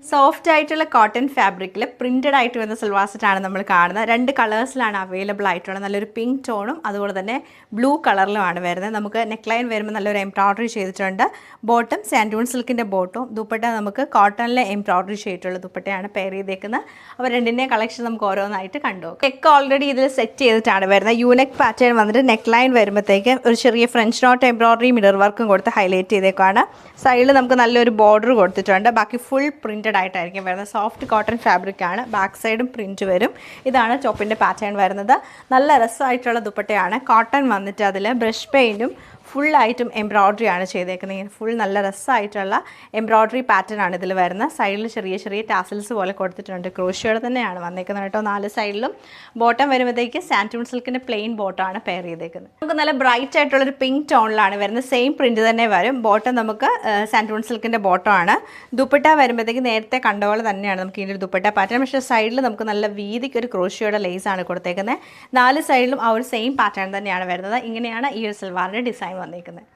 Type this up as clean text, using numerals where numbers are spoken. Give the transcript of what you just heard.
Soft ആയിട്ടുള്ള cotton ഫാബ്രിക്കിൽ printed ആയിട്ട് വരുന്ന സൽവാർ സെറ്റാണ് നമ്മൾ കാണുന്നത്. രണ്ട് കളേഴ്സിലാണ് അവൈലബിൾ ആയിട്ടുള്ളത്. നല്ലൊരു പിങ്ക് ടോണും അതുപോലെ തന്നെ ബ്ലൂ കളറിലുമാണ് വരുന്നത്. നമുക്ക് നെക്ക് ലൈൻ വരുമ്പോൾ നല്ലൊരു എംബ്രോയിഡറി ചെയ്തിട്ടുണ്ട്. ബോട്ടം സാൻഡൂൺ സിൽക്കിൻ്റെ ബോട്ടും, ദുപ്പട്ട നമുക്ക് കോട്ടണിലെ എംബ്രോയിഡറി ചെയ്തിട്ടുള്ള ദുപ്പട്ടയാണ് പെയർ ചെയ്തേക്കുന്നത്. അപ്പോൾ രണ്ടിൻ്റെയും കളക്ഷൻ നമുക്ക് ഓരോന്നായിട്ട് കണ്ടുപോകും. നെക്ക് ഓൾറെഡി ഇതിൽ സെറ്റ് ചെയ്തിട്ടാണ് വരുന്നത്. യൂനെക്ക് പാറ്റേൺ വന്നിട്ട് നെക്ക് ലൈൻ വരുമ്പോഴത്തേക്ക് ഒരു ചെറിയ ഫ്രഞ്ച് നോട്ട് എംബ്രോയിഡറി മിറർ വർക്കും കൊടുത്ത് ഹൈലൈറ്റ് ചെയ്തേക്കാണ്. സൈഡിൽ നമുക്ക് നല്ലൊരു ബോർഡർ കൊടുത്തിട്ടുണ്ട്. ബാക്കി ഫുൾ പ്രിന്റഡ് ആയിട്ടായിരിക്കും വരുന്നത്. സോഫ്റ്റ് കോട്ടൺ ഫാബ്രിക് ആണ്. ബാക്ക് സൈഡും പ്രിന്റ് വരും. ഇതാണ് ടോപ്പിൻ്റെ പാറ്റേൺ വരുന്നത്. നല്ല രസമായിട്ടുള്ള ദുപ്പട്ടയാണ്. കോട്ടൺ വന്നിട്ട് അതിൽ ബ്രഷ് പെയിൻറ്റും ഫുള്ളായിട്ടും എംബ്രോയിഡറി ആണ് ചെയ്തേക്കുന്നത്. ഫുൾ നല്ല രസമായിട്ടുള്ള എംബ്രോയിഡറി പാറ്റേൺ ആണ് ഇതിൽ വരുന്നത്. സൈഡിൽ ചെറിയ ചെറിയ ടാസൽസ് പോലെ കൊടുത്തിട്ടുണ്ട്. ക്രോഷിയോടെ തന്നെയാണ് വന്നേക്കുന്നത് കേട്ടോ. 4 സൈഡിലും. ബോട്ടം വരുമ്പോഴത്തേക്ക് സാൻഡൂൺ സിൽക്കിൻ്റെ പ്ലെയിൻ ബോട്ടമാണ് പെയർ ചെയ്തേക്കുന്നത്. നമുക്ക് നല്ല ബ്രൈറ്റ് ആയിട്ടുള്ളൊരു പിങ്ക് ടോണിലാണ് വരുന്നത്. സെയിം പ്രിന്റ് തന്നെ വരും. ബോട്ടം നമുക്ക് സാൻഡൂൺ സിൽക്കിൻ്റെ ബോട്ടം ആണ്. ദുപ്പട്ട വരുമ്പോഴത്തേക്ക് നേരത്തെ കണ്ട പോലെ തന്നെയാണ് നമുക്ക് ഇതിൻ്റെ ദുപ്പട്ട പാറ്റേൺ. പക്ഷേ സൈഡിൽ നമുക്ക് നല്ല വീതിക്ക് ഒരു ക്രോഷിയോടെ ലേസ് ആണ് കൊടുത്തേക്കുന്നത്. 4 സൈഡിലും ആ ഒരു സെയിം പാറ്റേൺ തന്നെയാണ് വരുന്നത്. ഇങ്ങനെയാണ് ഈ ഒരു സൽവാറിൻ്റെ ഡിസൈൻ വന്നിരിക്കുന്നത്.